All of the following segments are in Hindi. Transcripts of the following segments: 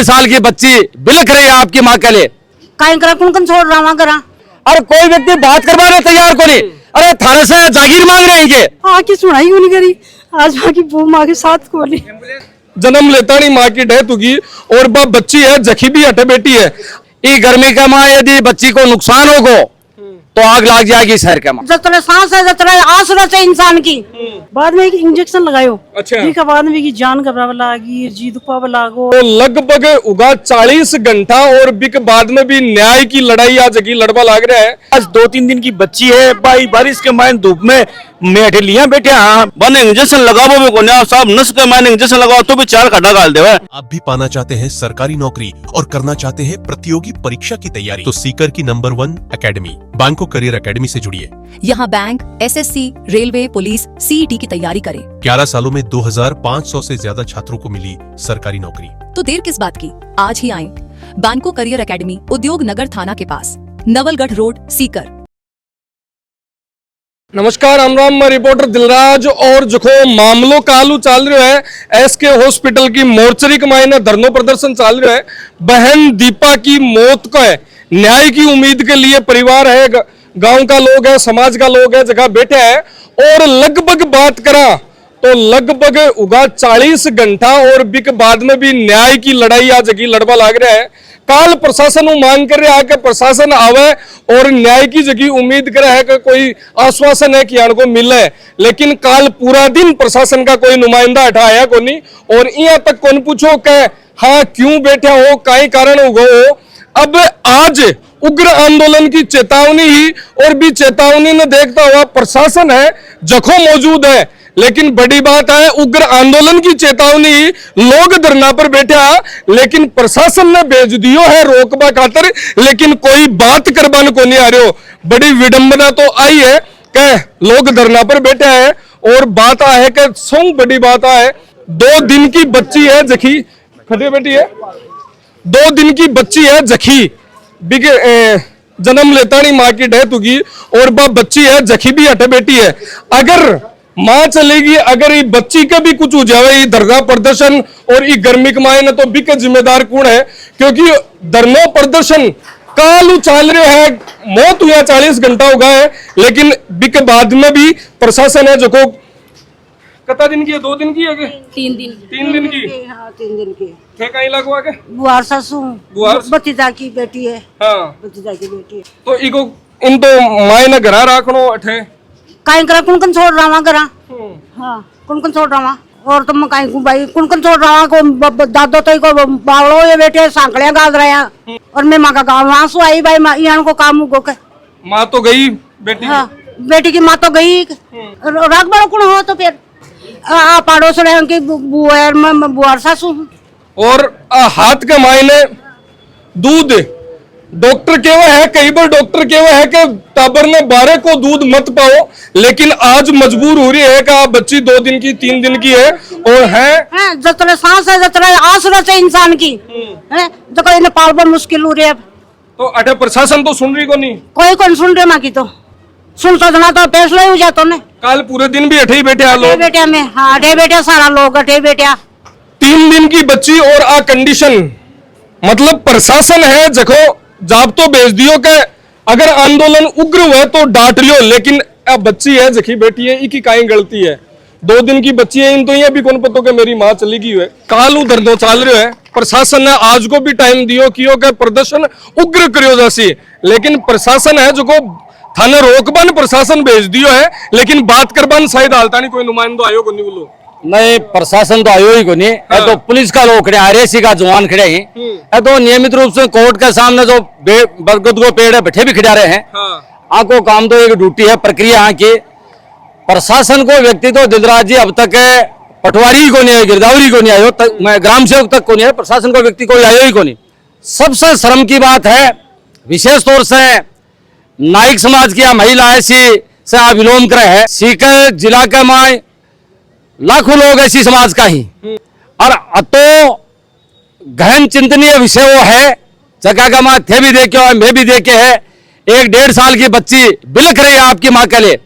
1.5 साल की बच्ची बिलख रही है आपकी माँ के लिए। काहे करा कौन छोड़ रहा वहाँ करा। अरे कोई व्यक्ति बात करवाने तैयार को नहीं। अरे थाने से जागीर मांग रहे हैं कि आके सुनाई क्यों नहीं करी। आज माँ की वो माँ के साथ कोली जन्म लेता नहीं माँ की डेथ होगी और बच्ची है जखी भी हटे बेटी है। ये गर्मी का माँ यदि बच्ची को नुकसान होगा तो आग लग जाएगी शहर के माँ। जतरा सांस है जतरा आस रहते इंसान की। बाद में एक इंजेक्शन लगायो। अच्छा। ठीक है बाद में की जान घबरावा लागी जी दुखा लागो। तो लगभग उगा 40 घंटा और बिक बाद में भी न्याय की लड़ाई आज की लड़वा लाग रहा है। आज 2-3 दिन की बच्ची है भाई, बारिश के मायने धूप में मेठे लिया बैठे। हाँ बन इंजेक्शन लगाओ भी को साहब नस के मायने इंजेक्शन लगाओ तो भी 4 खड्डा डाल दे। आप भी पाना चाहते हैं सरकारी नौकरी और करना चाहते हैं प्रतियोगी परीक्षा की तैयारी तो सीकर की नंबर 1 एकेडमी बैंको करियर एकेडमी से जुड़िए। यहाँ bank, SSC, railway, police, CET की तैयारी करें। 11 सालों में 2500 से ज्यादा छात्रों को मिली सरकारी नौकरी। तो देर किस बात की, आज ही आएं। बैंको करियर एकेडमी, उद्योग नगर थाना के पास, नवलगढ़ रोड, सीकर। नमस्कार, राम मैं रिपोर्टर दिलराज और जखो मामलो कालू चल रहा है। एसके हॉस्पिटल की मोर्चरी के मायने धरनो प्रदर्शन चल रहा है। बहन दीपा की मौत को है न्याय की उम्मीद के लिए परिवार है, गांव का लोग है, समाज का लोग है, जगह बैठे है और लगभग बात करा तो लगभग उगा 40 घंटा और बिक बाद में भी न्याय की लड़ाई आज की लड़वा लाग रहा है। काल प्रशासन मांग कर रहा है कि प्रशासन आवे और न्याय की जगह उम्मीद कर रहा है कि कोई आश्वासन है कि यहाँ को मिले, लेकिन काल पूरा दिन प्रशासन का कोई नुमाइंदा हटाया को नहीं और यहाँ तक कौन पूछो कि हाँ क्यों बैठे हो, कई कारण हो गो। अब आज उग्र आंदोलन की चेतावनी ही और भी चेतावनी ने देखता हुआ प्रशासन है जखो मौजूद है, लेकिन बड़ी बात है उग्र आंदोलन की चेतावनी लोग धरना पर बैठा लेकिन प्रशासन ने भेज दियो है रोकबा खातर, लेकिन कोई बात करवाने को नहीं आ रहे हो। बड़ी विडंबना तो आई है कि लोग धरना पर बैठे हैं और बात है कि सौ बड़ी बात है 2 दिन की बच्ची है जखी खड़ी बेटी है, 2 दिन की बच्ची है जखी बिग जन्म लेता नहीं माँ की डेथ होगी और बच्ची है जखी भी हटे बेटी है। अगर मां चलेगी, अगर ये बच्ची का भी कुछ हो जाए ये धरना प्रदर्शन और ये गर्मी कमाए ना तो बिक जिम्मेदार कौन है, क्योंकि धरना प्रदर्शन कालू चल रहे है। मौत हुआ 40 घंटा हो गया है लेकिन बिक बाद में भी प्रशासन है जो को कितना दिन की है, 2 दिन की है 3 दिन 3 दिन की। हाँ 3 दिन की थे कहीं लगवा के बुआर सासू भतीजा की बेटी है। हाँ भतीजा की बेटी है तो इको इन तो माए न घरा राखनो अठे काहे करा कौन छोड़ रहा वहाँ करा। हाँ कौन छोड़ रहा वहाँ और तुम काहे को भाई कौन छोड़ रहा को दादो तो को बावड़ो ये बेटे सांकड़ियां गाल रहे हैं और मैं माँ का गाँव वहाँ से आई भाई यहाँ को काम गो के माँ तो गई बेटी। हाँ बेटी की माँ तो गई राख बड़ो कौन हो तो फिर पड़ोस रहे की बुआर सासू और हाथ के मायने दूध डॉक्टर केवा है, कई बार डॉक्टर केवा है कि टाबर ने 12 को दूध मत पाओ, लेकिन आज मजबूर हो रही है कि आप बच्ची 2 दिन की 3 दिन की है और है जतरा सांस है जतरा आस रहते इंसान की है जो इन्हें पालना मुश्किल हो रही है। तो अठे प्रशासन तो सुन रही को नहीं, कोई कौन सुन रहे माँ की तो सुन सजना तो फैसला ही हो जाता ने। काल पूरे दिन भी अठे ही बैठे लोग बेटिया में हाँ अठे बेटिया सारा लोग अठे बेटिया 3 दिन की बच्ची और आ कंडीशन मतलब प्रशासन है जखो जाब तो भेज दियो के अगर आंदोलन उग्र हुआ तो डांट लियो, लेकिन अब बच्ची है जखी बेटी है इकी काई गलती है, 2 दिन की बच्ची है इन तो ये भी कौन पतो के मेरी माँ चली गई है। कालू धरनो चल रहे है, प्रशासन ने आज को भी टाइम दियो कियो के प्रदर्शन उग्र करियो जैसी, लेकिन प्रशासन है जो को थाने रोकबन प्रशासन भेज दियो है, लेकिन बात करबन शायद हालता नहीं कोई नुमाइंदो आयो को नहीं बोलो नहीं प्रशासन तो आयो ही को नहीं। हाँ। तो पुलिस का लोग खड़े, आरएसी का जवान खड़े हैं, तो नियमित रूप से कोर्ट के सामने जो बरगद को पेड़ है बैठे भी खड़ा रहे हैं। हाँ। आपको काम तो एक ड्यूटी है प्रक्रिया यहाँ की। प्रशासन को व्यक्ति तो दिलराज जी अब तक पटवारी को नहीं है, गिरदावरी को नहीं आयो, मैं ग्राम सेवक तक को नहीं है, प्रशासन को व्यक्ति कोई आयो ही को नहीं। सबसे शर्म की बात है विशेष तौर से नाइक समाज की महिला ऐसी से आप विलोम करे है। सीकर जिला के माय लाखों लोग ऐसी समाज का ही और तो गहन चिंतनीय विषय वो है जगह का माँ थे भी देखे और मैं भी देखे है। 1-1.5 साल की बच्ची बिलख रही है आपकी माँ के लिए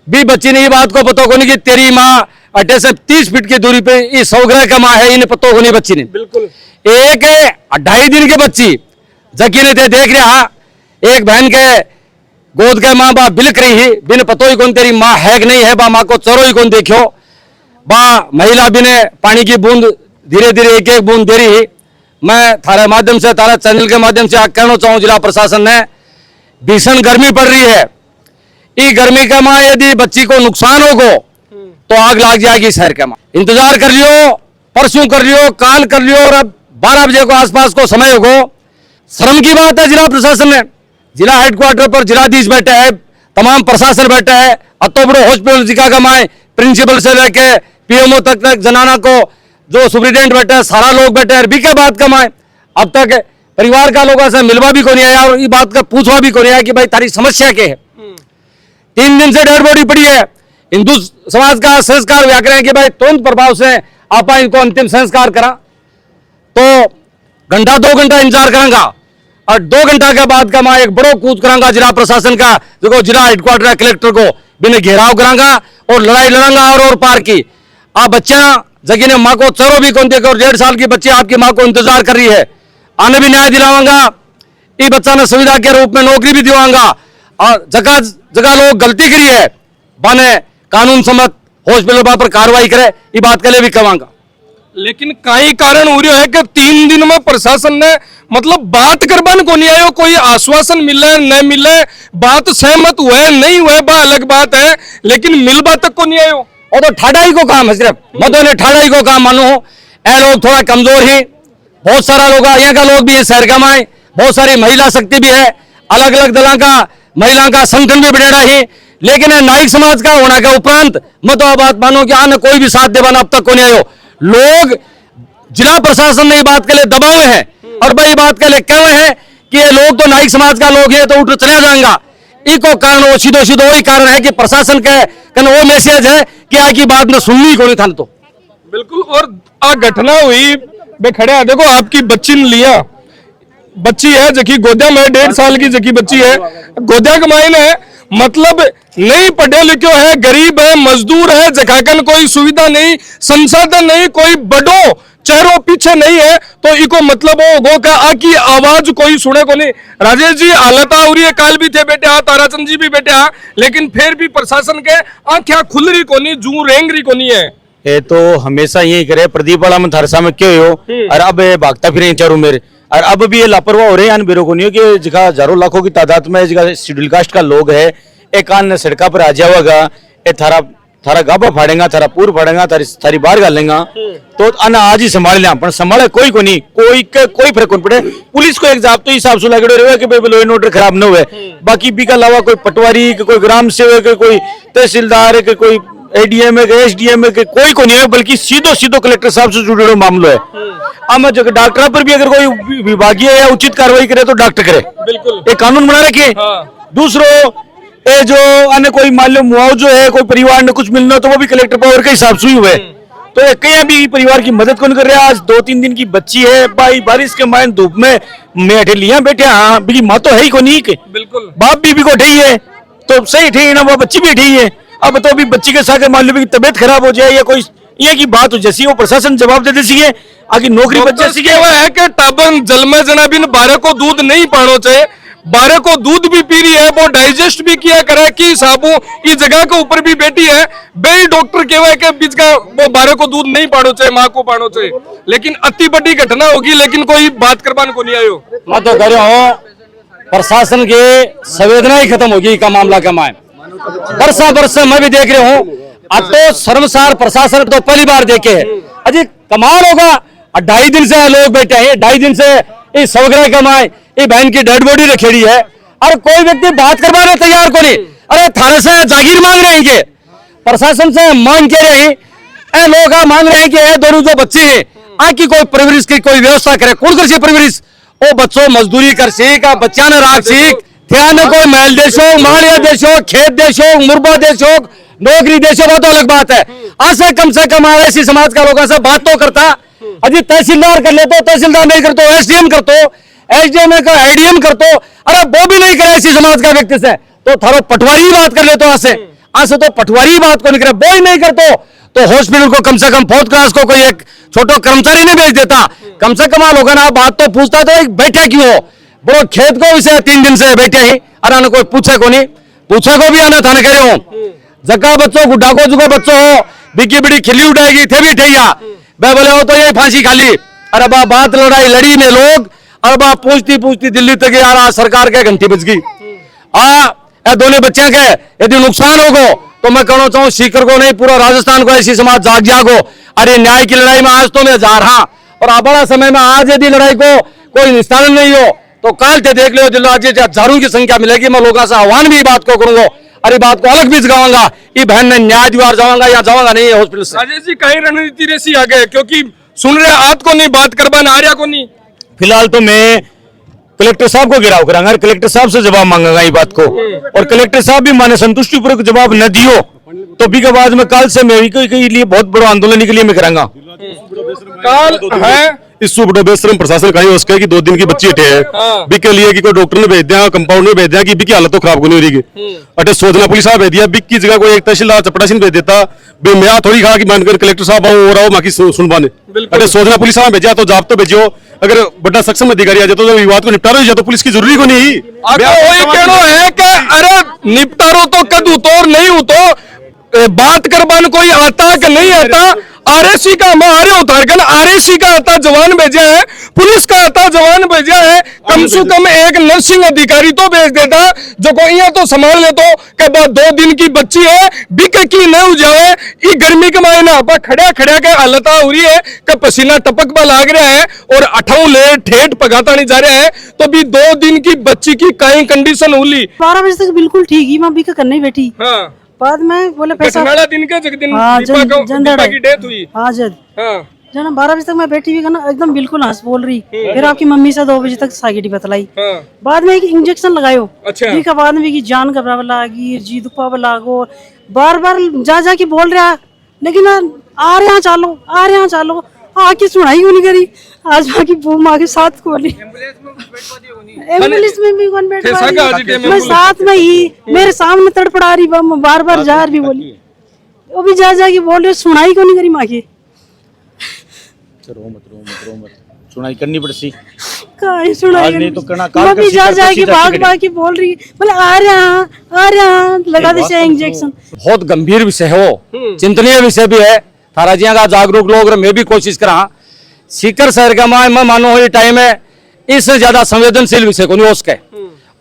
भी बच्ची ने ये बात को पता को नहीं कि तेरी माँ अटे से 30 फीट की दूरी पे ये सौग्रह का माँ है, इन पत्तों को नहीं बच्ची ने बिल्कुल एक 2.5 दिन की बच्ची जकी ने देख रहा एक बहन के गोद के माँ बाप बिलक रही ही बिन पतो ही कौन तेरी माँ है कि नहीं है, बा माँ को चरो ही कौन देखियो, बा महिला बिने पानी की बूंद धीरे धीरे एक एक बूंद दे रही ही। मैं थारे माध्यम से, थारा चैनल के माध्यम से कहना चाहूँ जिला प्रशासन ने, भीषण गर्मी पड़ रही है, ये गर्मी का माँ यदि बच्ची को नुकसान होगा तो आग लग जाएगी शहर के माँ। इंतजार कर लियो, परसों कर लियो, काल कर लियो, और अब 12 बजे को आसपास को समय होगा। शर्म की बात है जिला प्रशासन ने, जिला हेडक्वार्टर पर जिलाधीश बैठे है, तमाम प्रशासन बैठा है, अतो बड़ो हॉस्पिटल जिका का माए प्रिंसिपल से लेके पीएमओ तक जनाना को जो सुप्रिटेंडेंट बैठे है, सारा लोग बैठे हैं, बीके बात का माए अब तक परिवार का लोगों से मिलवा भी को नहीं आया और ये बात का पूछवा भी को नहीं आया कि भाई तारी समस्या क्या है। 3 दिन से डेड बॉडी पड़ी है, हिंदू समाज का संस्कार व्याकरण है कि भाई तुरंत प्रभाव से आप इनको अंतिम संस्कार करा, तो घंटा 2 घंटा इंतजार करेंगा और 2 घंटा के बाद का मैं एक बड़ो कूद करांगा जिला प्रशासन का, जो जिला हेडक्वार्टर कलेक्टर को बिना घेराव करांगा और लड़ाई लड़ांगा और पार की। आप बच्चा जगी ने माँ को चरो भी कौन देकर 1.5 साल की बच्ची आपकी माँ को इंतजार कर रही है, आने भी न्याय दिलावांगा, ये बच्चा ने सुविधा के रूप में नौकरी भी दिलावांगा, और जगह जगह लोग गलती करी है बाने कानून सम्मत हॉस्पिटल पर कार्रवाई करे, ये बात के लिए भी कहवांगा। लेकिन कई कारण हो रहा है कि 3 दिन में प्रशासन ने मतलब बात करबन को नहीं आयो, कोई आश्वासन मिले न मिले, बात सहमत हुए नहीं हुए बा अलग बात है, लेकिन मिलबा तक को नहीं आयो। और तो ठाड़ाई को काम है, सिर्फ मतो ने ठाड़ाई को काम मानो, ए लोग थोड़ा कमजोर ही, बहुत सारा लोग यहाँ का लोग भी है, शहर का माए बहुत सारी महिला शक्ति भी है, अलग अलग दलों का महिला का संगठन भी बढ़ेड़ा ही, लेकिन नाइक समाज का होने के उपरांत मतो बात मानो कि आने कोई भी साथ देवाना अब तक को नहीं आयो। लोग जिला प्रशासन ने ये बात के लिए दबावे हैं और भाई बात के लिए कह रहे हैं कि ये लोग तो नाइक समाज का लोग है तो उठ चला जाएगा, इको कारण वो सीधो सीधो वही कारण है कि प्रशासन के वो मैसेज है कि आ की बात में सुननी को नहीं था तो बिल्कुल। और आ घटना हुई बे खड़े है, देखो आपकी बच्ची ने लिया, बच्ची है जकी गोदा में 1.5 साल की जकी बच्ची है, गोदा कमाई है, मतलब नहीं पढ़े लिखे है, गरीब है, मजदूर है, जखाकन कोई सुविधा नहीं, संसाधन नहीं, कोई बड़ो चेहरों पीछे नहीं है, तो इको मतलब वो गो का आकी आवाज कोई सुने को नहीं। राजेश जी हालत उरी है, काल भी थे बेटे आ, ताराचंद जी भी बेटे आ, लेकिन फिर भी प्रशासन के आंखें खुल रही को नहीं, जू रेंग रही को नहीं है। ये तो हमेशा यही करे, प्रदीप वाला में थारसा में क्यों हो, और अब भागता फिर चारों मेरे, और अब भी ये लापरवाह हो रहे हैं बेरो को नहीं हो कि जगह हजारों लाखों की तादाद में जगह शेड्यूल कास्ट का लोग है, एक आन सड़का पर आ जाएगा, ये थारा गाबा फाड़ेगा, थारा पूर फाड़ेगा, थारी बाहर गालेगा, तो अन आज ही संभाल लिया, पर संभाले कोई को नहीं, कोई फर्क नहीं पड़े। पुलिस को एक जाब्तो हिसाब से लगे रहे कि भाई लॉ एंड ऑर्डर खराब न हुए, बाकी भी का अलावा कोई पटवारी के, कोई ग्राम सेवक के, कोई तहसीलदार के, कोई एडीएम है, एसडीएम है, कोई को नहीं है, बल्कि सीधो कलेक्टर साहब से जुड़े मामलो है। अब जो डॉक्टर पर भी अगर कोई विभागीय या उचित कार्रवाई करे तो डॉक्टर करे, बिल्कुल एक कानून बना रखे। दूसरों ये जो अन्य कोई मान लो मुआवजो है, कोई परिवार ने कुछ मिलना तो वो भी कलेक्टर पावर के हिसाब से ही हुए, तो ये कहीं भी परिवार की मदद कौन कर रहा है। आज 2-3 दिन की बच्ची है भाई, बारिश के मायन धूप में मेठे लिया बैठे, हाँ बिल्कुल माँ तो है ही को नहीं, बिल्कुल बाप भी को ठही है तो सही ठही ना, वो बच्ची भी ठही है। अब तो अभी बच्ची के साथ मान लो की तबियत खराब हो जाए या कोई ये की बात हो जैसी, वो प्रशासन जवाब दे देसी है, आगे नौकरी बच्चे सीखे है कि टाबन जल में जना बिन 12 को दूध नहीं पानो चाहिए, 12 को दूध भी पी रही है, वो डाइजेस्ट भी किया करे कि साबू इस जगह के ऊपर भी बैठी है, बे डॉक्टर कहवा के बीच का वो 12 को दूध नहीं पानो चाहिए, माँ को पानो चाहिए, लेकिन अति बड़ी घटना होगी, लेकिन कोई बात करवाने को नहीं आयो। मैं तो कह रहा हूँ प्रशासन की संवेदना ही खत्म होगी का मामला का माए, वर्ष मैं भी देख रहा हूँ, अब तो शर्मसार प्रशासन तो पहली बार देखे है, अजी कमाल होगा, 2.5 दिन से लोग बैठे हैं, 2.5 दिन से इस सवग्रह कमाए, ये बहन की डेड बॉडी रखेड़ी है, और कोई व्यक्ति बात करवाने तैयार को नहीं। अरे थाने से जागीर मांग रहे हैं कि प्रशासन से मांग के रहे, ए लोग मांग रहे हैं कि दोनों जो बच्चे हैं आकी कोई परवरिश की कोई व्यवस्था करे, कौन कर परवरिश, ओ बच्चों मजदूरी कर सीख, बच्चा ने राख सीख, ध्यान कोई महल देशो, मालिया देशो, खेत देशो, मुरबा देशो, नौकरी देशो, वो तो अलग बात है। आज से कम ऐसी समाज का लोगों से बात तो करता, अजी तहसीलदार कर ले तो तहसीलदार नहीं करतो, एसडीएम करतो, एसडीएम का एडीएम करतो, अरे वो भी नहीं करे ऐसी समाज का व्यक्ति से, तो थारो पटवारी ही बात कर ले तो आज से आज तो पटवारी बात को नहीं करे, वो ही नहीं करतो तो हॉस्पिटल को कम से कम 4th क्लास को कोई एक छोटो कर्मचारी ने भेज देता, कम से कम लोगों ना बात तो पूछता तो एक बैठे क्यों हो, बड़ो खेत को इसे 3 दिन से बैठे ही और आने कोई पूछे को नहीं, पूछे को भी आना थाने करे हो जगह बच्चों गुड्डा को जुगो बच्चों हो बिकी बड़ी खिल्ली उठाएगी थे भी ठैया बे बोले हो तो ये फांसी खाली। अरे बा बात लड़ाई लड़ी में लोग, अरे बा पूछती पूछती दिल्ली तक यार सरकार के घंटी बज गई। ए दोनों बच्चे के यदि नुकसान होगो तो मैं कहना चाहूँ सीकर को नहीं पूरा राजस्थान को ऐसी समाज जाग जागो। अरे न्याय की लड़ाई में आज तो मैं जा रहा और बड़ा समय में आज यदि लड़ाई को कोई निस्तारण नहीं हो तो काल ते देख लो आज हजारों की संख्या मिलेगी। मैं लोगों से आह्वान भी बात को करूंगा, अरे बात को अलग भी जगाऊंगा, ये बहन ने न्याय दीवार जाऊंगा या जाऊंगा नहीं हॉस्पिटल से। राजेश जी कहीं रणनीति रेसी आ गए क्योंकि सुन रहे हाथ को नहीं बात करवा ना आर्या को नहीं। फिलहाल तो मैं कलेक्टर साहब को गिराव करांगा, कलेक्टर साहब से जवाब मांगेगा ये बात को, और कलेक्टर साहब भी माने संतुष्टिपूर्वक जवाब न दियो तो भी के बाद में काल से मैं के लिए बहुत बड़ा आंदोलन के लिए मैं करांगा। काल है इस सुबह बेसरम प्रशासन का ही उसका कि 2 दिन की बच्ची हटे है बिक लिए कि कोई डॉक्टर ने भेज दिया, कंपाउंड ने भेज दिया कि बिक की हालत तो खराब नहीं हो रही अटे सोचना पुलिस साहब भेज दिया, बिक की जगह कोई एक तहसीलदार चपड़ासी ने भेज देता बे मैं थोड़ी कहा कि मानकर कलेक्टर साहब आओ और आओ बाकी सुनवाने। अटे सोचना पुलिस साहब भेजा तो जाप तो भेजो, अगर बड़ा सक्षम अधिकारी आ जाए तो विवाद को निपटारो या तो पुलिस की जरूरी को नहीं। वही कहना है कि अरे निपटारो तो कद उतोर नहीं उतो बात करवान कोई आता कि नहीं आता। आरएसी का हमारे उतारगन आरएसी का आता जवान भेजा है, पुलिस का आता जवान भेजा है, कम से कम एक नर्सिंग अधिकारी तो भेज देता जो को यहाँ तो संभाल ले तो के बाद 2 दिन की बच्ची है बिक की न हो जाए। ये गर्मी के महीना पर खड़ा खड़ा के हालत हो रही है कि पसीना टपक बा लाग रहा है और अठाऊ ले ठेठ पगाता नहीं जा रहा है तो भी 2 दिन की बच्ची की कहीं कंडीशन हुई 12 बजे तक बिल्कुल ठीक ही, मैं भी करने ही बैठी। हाँ बाद में बोले पैसा घटनाड़ा दिन के जगदिन हाँ, दीपा की डेथ हुई। हाँ जद हाँ जना 12 बजे तक मैं बैठी हुई ना एकदम बिल्कुल हंस बोल रही, फिर आपकी मम्मी से 2 बजे तक सागिटी बतलाई। हाँ बाद में एक इंजेक्शन लगायो, अच्छा। ठीक है बाद में की जान घबरावा लागी जी दुपा लागो, बार बार जा जा के बोल रहा लेकिन आ रहे यहाँ चालो आ रहे यहाँ चालो, आके सुनाई क्यों नहीं करी। आज बाकी बूम आके साथ खोली, एम्बुलेंस में भी कौन बैठवा रही, मैं साथ में ही मेरे सामने तड़पड़ा रही, बार बार जा रही बोली, वो भी जा जा के बोल रहे सुनाई क्यों नहीं करी माँ की। रो मत सुनाई करनी पड़सी कहीं सुनाई आज नहीं तो करना मैं भी जा जा के भाग भाग के बोल रही बोले आ रहा लगा दे इंजेक्शन। बहुत गंभीर विषय हो, चिंतनीय विषय भी है, थारा जिया का जागरूक लोग मैं भी कोशिश करा सीकर शहर का मैं मानो ये टाइम है इससे ज्यादा संवेदनशील विषय को नहीं हो सके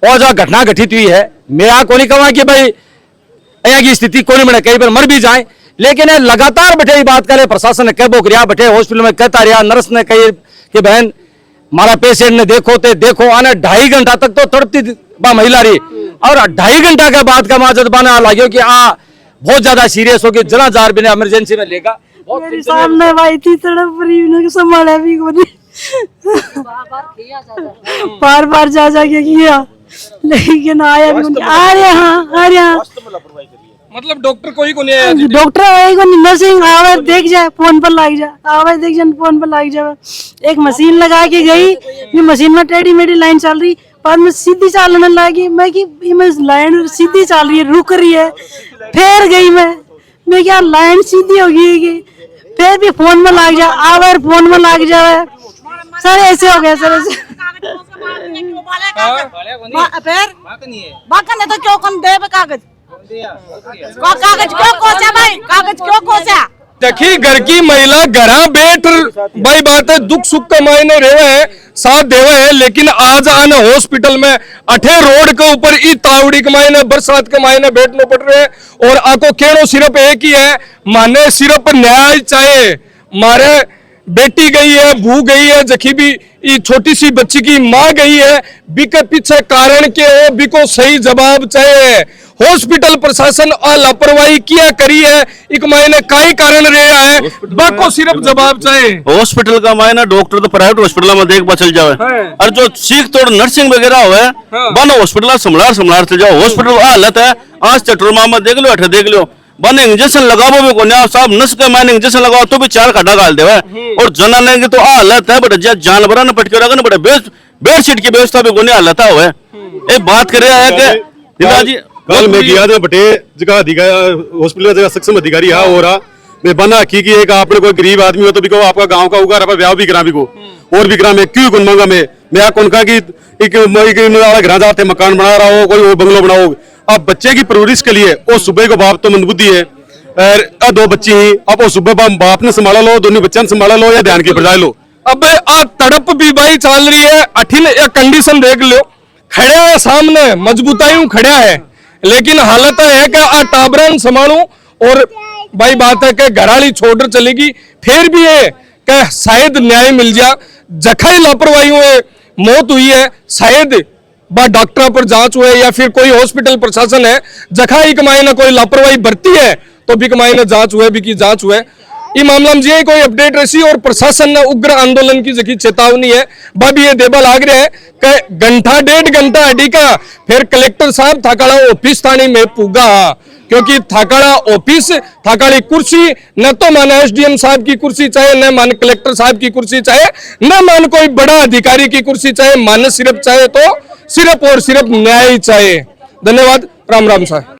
और जो घटना घटित हुई है मैं आ को नहीं कहूँ कि भाई यहाँ की स्थिति को नहीं बने, कई बार मर भी जाए लेकिन लगातार बैठे ये बात करे, प्रशासन ने कह बोकरिया बैठे हॉस्पिटल में कहता रहा, नर्स ने कही कि बहन हमारा पेशेंट ने देखो आने 2.5 घंटा तक तो तड़पती बा महिला रही और 2.5 घंटा के बाद का माजद बाना लगे कि बहुत ज्यादा सीरियस होगी जना जार बिना इमरजेंसी में लेगा। मेरे सामने भाई थी तड़प रही ने संभाला भी को नहीं, बार बार जा जा के किया लेकिन आया भी आ रहे हाँ मतलब डॉक्टर कोई को नहीं आया। डॉक्टर आएगा नर्सिंग आवाज देख जाए फोन पर लग जाए, आवाज देख जाए फोन पर लग जाए, एक मशीन लगा के गई, ये मशीन में टेढ़ी मेढ़ी लाइन चल रही, बाद में सीधी चलने लगी, मैं कि लाइन सीधी चल रही है रुक रही है, फिर गई मैं क्या लाइन सीधी हो गई, फिर भी फोन में लग जाए आवाज फोन में लग जाए, सर ऐसे हो गया सर ऐसे फिर तो क्यों कौन दे कागज क्यों कोसा भाई कागज क्यों कोसा। देखी घर की महिला घरा बैठ भाई बात है दुख सुख के मायने रहे है साथ देवे है, लेकिन आज आने हॉस्पिटल में अठे रोड के ऊपर ई तावड़ी के मायने बरसात के मायने बैठने पड़ रहे हैं और आको केड़ो सिर्फ एक ही है माने सिर्फ न्याय चाहे। मारे बेटी गई है भू गई है जखी भी ये छोटी सी बच्ची की माँ गई है, बिके पीछे कारण के हो बिको सही जवाब चाहिए। हॉस्पिटल प्रशासन लापरवाही किया करी है, एक मायने काई कारण रहा है बाको सिर्फ जवाब चाहिए। हॉस्पिटल का मायना डॉक्टर तो प्राइवेट हॉस्पिटल में देख पा चल जावे और जो सीख तोड़ नर्सिंग वगैरह हुए बनो हॉस्पिटल संभाल चल जाओ। हॉस्पिटल हालत है आज चटुरमा में देख लो अठे देख लो बने इंजेक्शन लगाओ भी को साहब नस के मायने इंजेक्शन लगाओ तो भी 4 खड्डा गाल देवे और जना लेंगे तो हालत है बड़े जानवर ने पटके रखने बड़े बेडशीट की व्यवस्था भी कोने हालत है। बात कर रहे हैं कि कल मैं गया था बटे जगह अधिकारी हॉस्पिटल जगह सक्षम अधिकारी हाँ हो रहा मैं बना की कि एक आपने कोई गरीब आदमी हो तो भी को आपका गांव का उगार आप ब्याह भी करा भी को और भी करा मैं क्यों कौन मांगा मैं कौन कहा कि एक घर जाते मकान बना रहा हो कोई बंगलो बनाओ। अब बच्चे की परवरिश के लिए वो सुबह को बाप तो मंदबुद्धि है और दो बच्ची ही अब वो सुबह बाप ने संभाला लो दोनों बच्चों ने संभाला लो या ध्यान की बजाय लो। अब आ तड़प भी भाई चल रही है अठिन कंडीशन देख लो खड़ा है सामने मजबूताई खड़ा है लेकिन हालत है कि आ टाबरन संभालू और भाई बात है कि घराली छोड़ चलेगी फिर भी है कि शायद न्याय मिल जा जखा ही लापरवाही हुए मौत हुई है शायद बा डॉक्टर पर जांच हुए या फिर कोई हॉस्पिटल प्रशासन है जखा ही कमाई ना कोई लापरवाही बरती है तो भी कमाई ना जांच हुए भी की जांच हुए ये मामला में जी कोई अपडेट रही और प्रशासन ने उग्र आंदोलन की जगह चेतावनी है बाबी ये देबा लाग रहा है कि घंटा 1.5 घंटा अड़ी का फिर कलेक्टर साहब थाकाड़ा ऑफिस थाने में पुगा क्योंकि थाकाड़ा ऑफिस थाकाड़ी कुर्सी न तो मान एसडीएम साहब की कुर्सी चाहे न मान कलेक्टर साहब की कुर्सी चाहे न मान कोई बड़ा अधिकारी की कुर्सी चाहे मान सिर्फ चाहे तो सिर्फ और सिर्फ न्याय चाहिए। धन्यवाद। राम राम साहब।